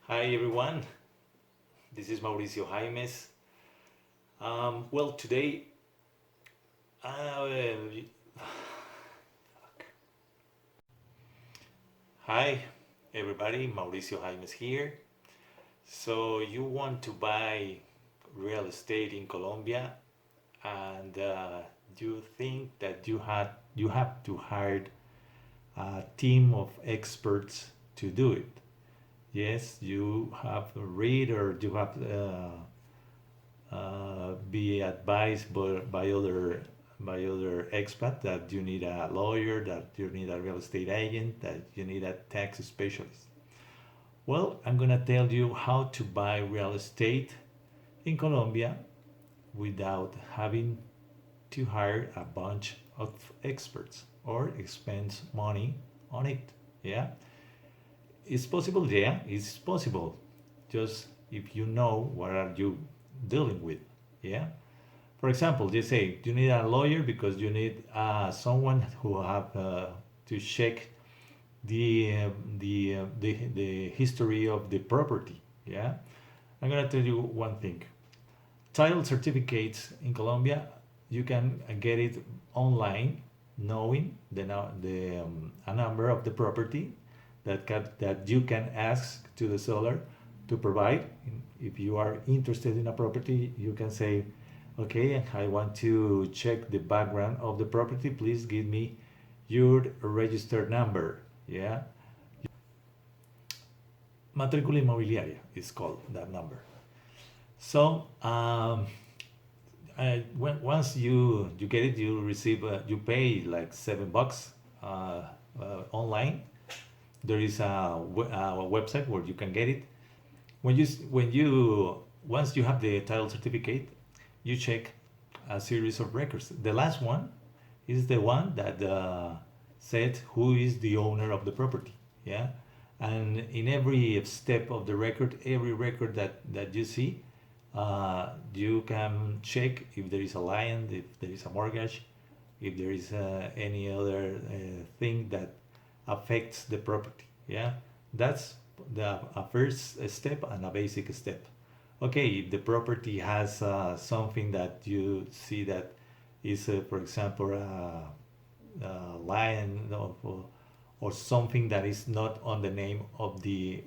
Hi everyone, this is Mauricio Jaimes. Today, uh, hi everybody, Mauricio Jaimes here. So, you want to buy real estate in Colombia and you think that you have to hire a team of experts to do it. Yes, you have read or you have be advised by other expert that you need a lawyer, that you need a real estate agent, that you need a tax specialist. Well, I'm gonna tell you how to buy real estate in Colombia without having to hire a bunch of experts or expend money on it. Yeah, it's possible. Yeah, it's possible. Just if you know what are you dealing with. Yeah. For example, they say you need a lawyer because you need someone who have to check the, the history of the property. Yeah, I'm gonna tell you one thing. Title certificates in Colombia, you can get it online, knowing the a number of the property that you can ask to the seller to provide. If you are interested in a property, you can say, okay, I want to check the background of the property. Please give me your registered number. Yeah, matrícula inmobiliaria is called that number. So once you get it, you receive you pay like $7 online. There is a website where you can get it. When you once you have the title certificate, you check a series of records. The last one is the one that said who is the owner of the property. Yeah, and in every step of the record, every record that you see, you can check if there is a lion, if there is a mortgage, if there is any other thing that affects the property. Yeah, that's a first step and a basic step. Okay, if the property has something that you see that is, for example, lion or something that is not on the name of the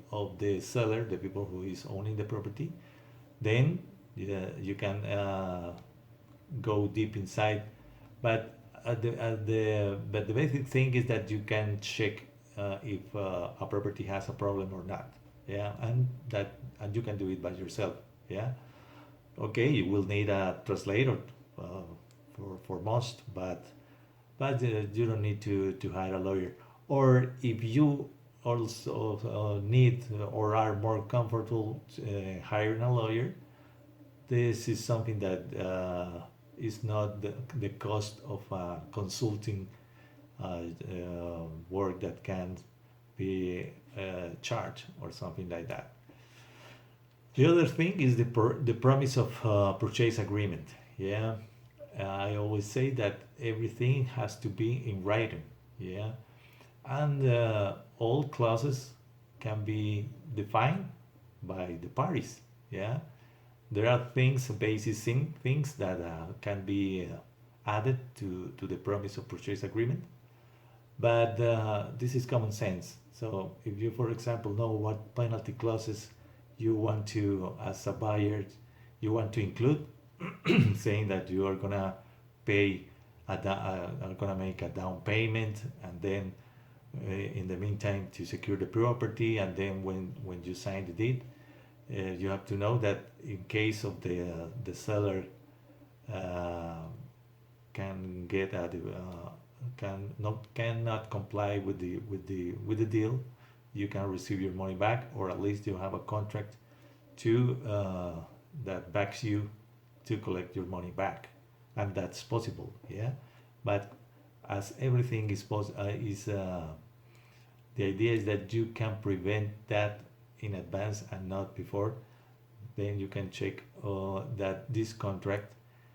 seller, the people who is owning the property, then you can go deep inside. But the basic thing is that you can check if a property has a problem or not. Yeah, and you can do it by yourself. Yeah. Okay, you will need a translator uh, for most, but you don't need to hire a lawyer. Or if you also need or are more comfortable hiring a lawyer, this is something that is not the cost of consulting work that can be charged or something like that. The other thing is the promise of purchase agreement. Yeah, I always say that everything has to be in writing. Yeah, and all clauses can be defined by the parties. Yeah, there are things, basic things that can be added to the promise of purchase agreement, but this is common sense. So if you, for example, know what penalty clauses you want to, as a buyer, you want to include, saying that you are gonna pay are gonna make a down payment, and then in the meantime to secure the property, and then when you sign the deed, you have to know that in case of the seller uh, can get a cannot comply with the deal, you can receive your money back, or at least you have a contract to that backs you to collect your money back, and that's possible. Yeah, but as everything is the idea is that you can prevent that in advance and not before. Then you can check that this contract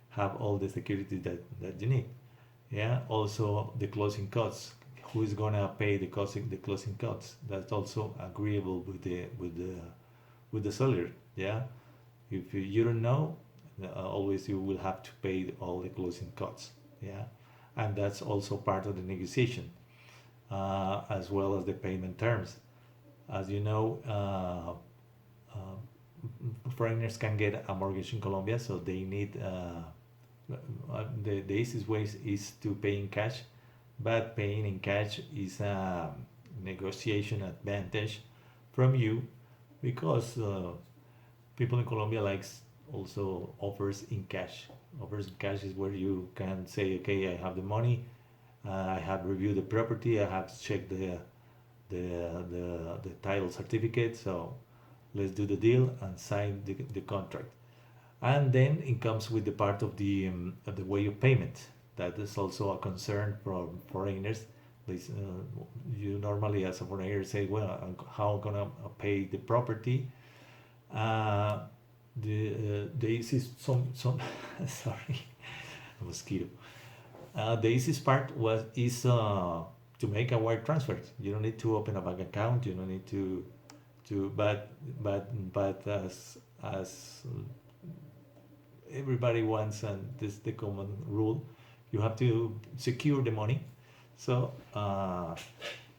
have all the security that you need. Yeah, also the closing costs. Who is gonna pay the closing costs? That's also agreeable with the with the seller. Yeah, if you don't know, always you will have to pay all the closing costs. Yeah, and that's also part of the negotiation, as well as the payment terms. As you know, foreigners can get a mortgage in Colombia, so they need the easiest way is to pay in cash, but paying in cash is a negotiation advantage from you because people in Colombia likes also offers in cash. Offers in cash is where you can say, okay, I have the money, I have reviewed the property, I have checked the title certificate, so let's do the deal and sign the contract. And then it comes with the part of the way of payment. That is also a concern from foreigners. You normally, as a foreigner, say, well, how I'm gonna pay the property? Uh, the easiest some sorry, a mosquito. The easiest part was is to make a wire transfer. You don't need to open a bank account. You don't need to but as everybody wants, and this is the common rule, you have to secure the money. So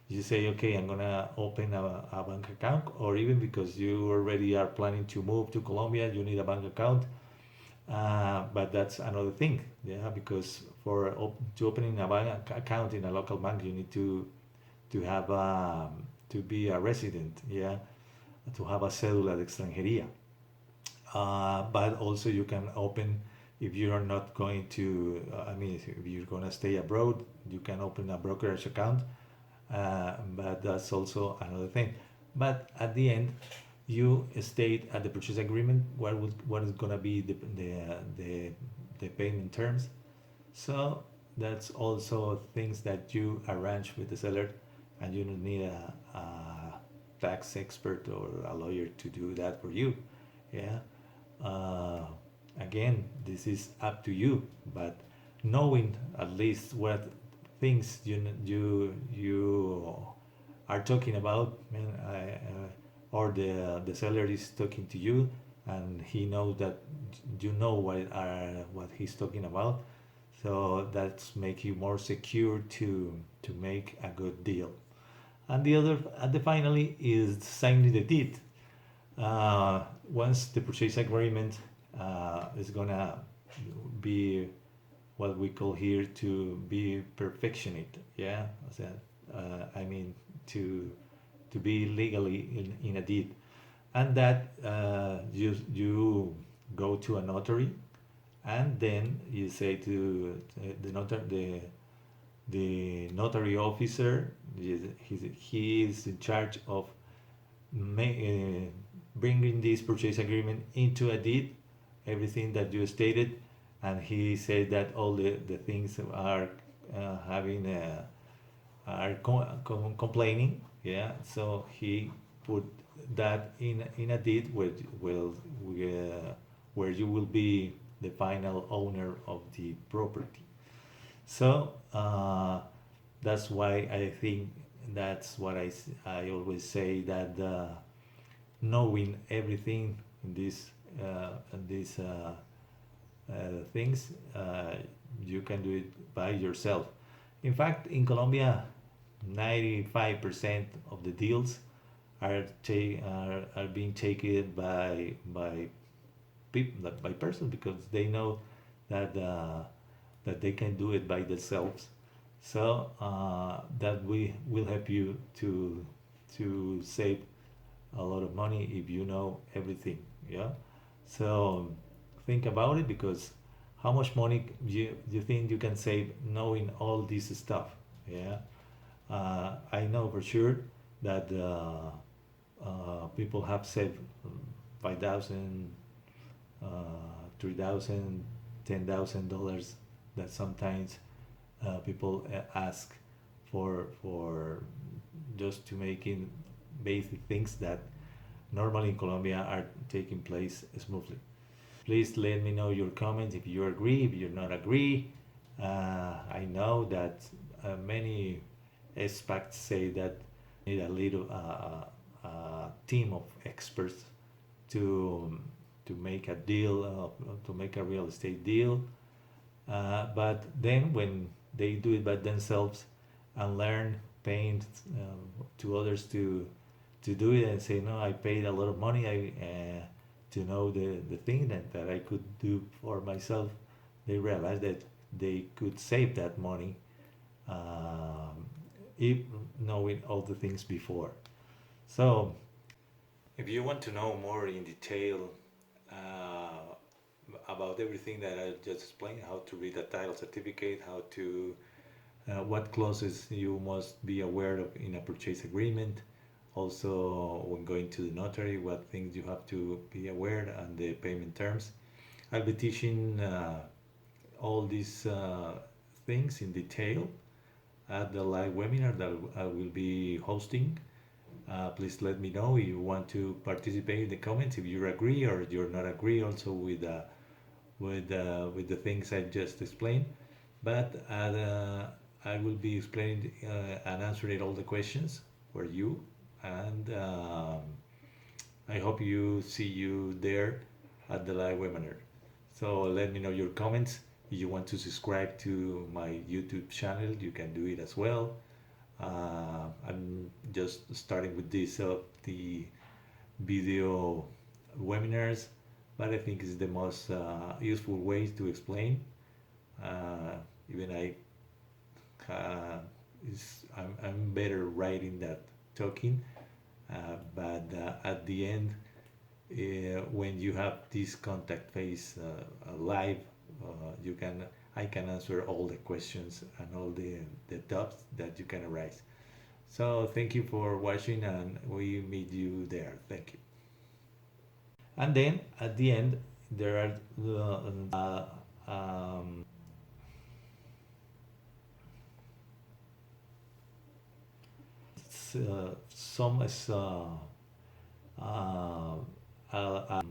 you say, okay, I'm gonna open a bank account, or even because you already are planning to move to Colombia, you need a bank account. But that's another thing, yeah, because to opening a bank account in a local bank, you need to have to be a resident, yeah, to have a cédula de extranjería. But also you can open, if you are not going to, I mean, if you're going to stay abroad, you can open a brokerage account. But that's also another thing. But at the end, you state at the purchase agreement what is going to be the payment terms. So that's also things that you arrange with the seller, and you don't need a tax expert or a lawyer to do that for you. Yeah. uh, Again, this is up to you, but knowing at least what things you are talking about, man, or the seller is talking to you, and he knows that you know what he's talking about, so that's make you more secure to make a good deal. And the other, and the finally, is signing the deed. Once the purchase agreement is gonna be what we call here to be perfectionate, yeah, I mean to be legally in a deed, and that you go to a notary, and then you say to the notary officer, he is in charge of bringing this purchase agreement into a deed, everything that you stated, and he said that all the things are having are complaining, yeah. So he put that in a deed where you will be the final owner of the property. So that's why I think that's what I always say, that knowing everything in these things, you can do it by yourself. In fact, in Colombia, 95% of the deals are being taken by people, by persons, because they know that that they can do it by themselves. So that we will help you to save a lot of money if you know everything. Yeah. So think about it, because how much money you think you can save knowing all this stuff? Yeah. I know for sure that people have saved 5,000, 3,000, $10,000, that sometimes people ask for just to making basic things that normally in Colombia are taking place smoothly. Please let me know your comments if you agree, if you not agree. I know that many experts say that need a little team of experts to to make a deal, to make a real estate deal. But then when they do it by themselves and learn paying to others to do it and say, no, I paid a lot of money to know the thing that I could do for myself, they realize that they could save that money, um, if knowing all the things before. So if you want to know more in detail uh, about everything that I just explained, how to read a title certificate, how to what clauses you must be aware of in a purchase agreement, also when going to the notary, what things you have to be aware and the payment terms. I'll be teaching all these things in detail at the live webinar that I will be hosting. Please let me know if you want to participate in the comments, if you agree or you're not agree also with the things I just explained. But I will be explaining and answering all the questions for you, and I hope you see you there at the live webinar. So let me know your comments. If you want to subscribe to my YouTube channel, you can do it as well. I'm just starting with this the video webinars, but I think it's the most useful way to explain. Uh, Even I'm better writing than talking, but at the end, when you have this contact face live, you can I can answer all the questions and all the doubts that you can arise. So thank you for watching, and we meet you there. Thank you. And then at the end, there are some uh,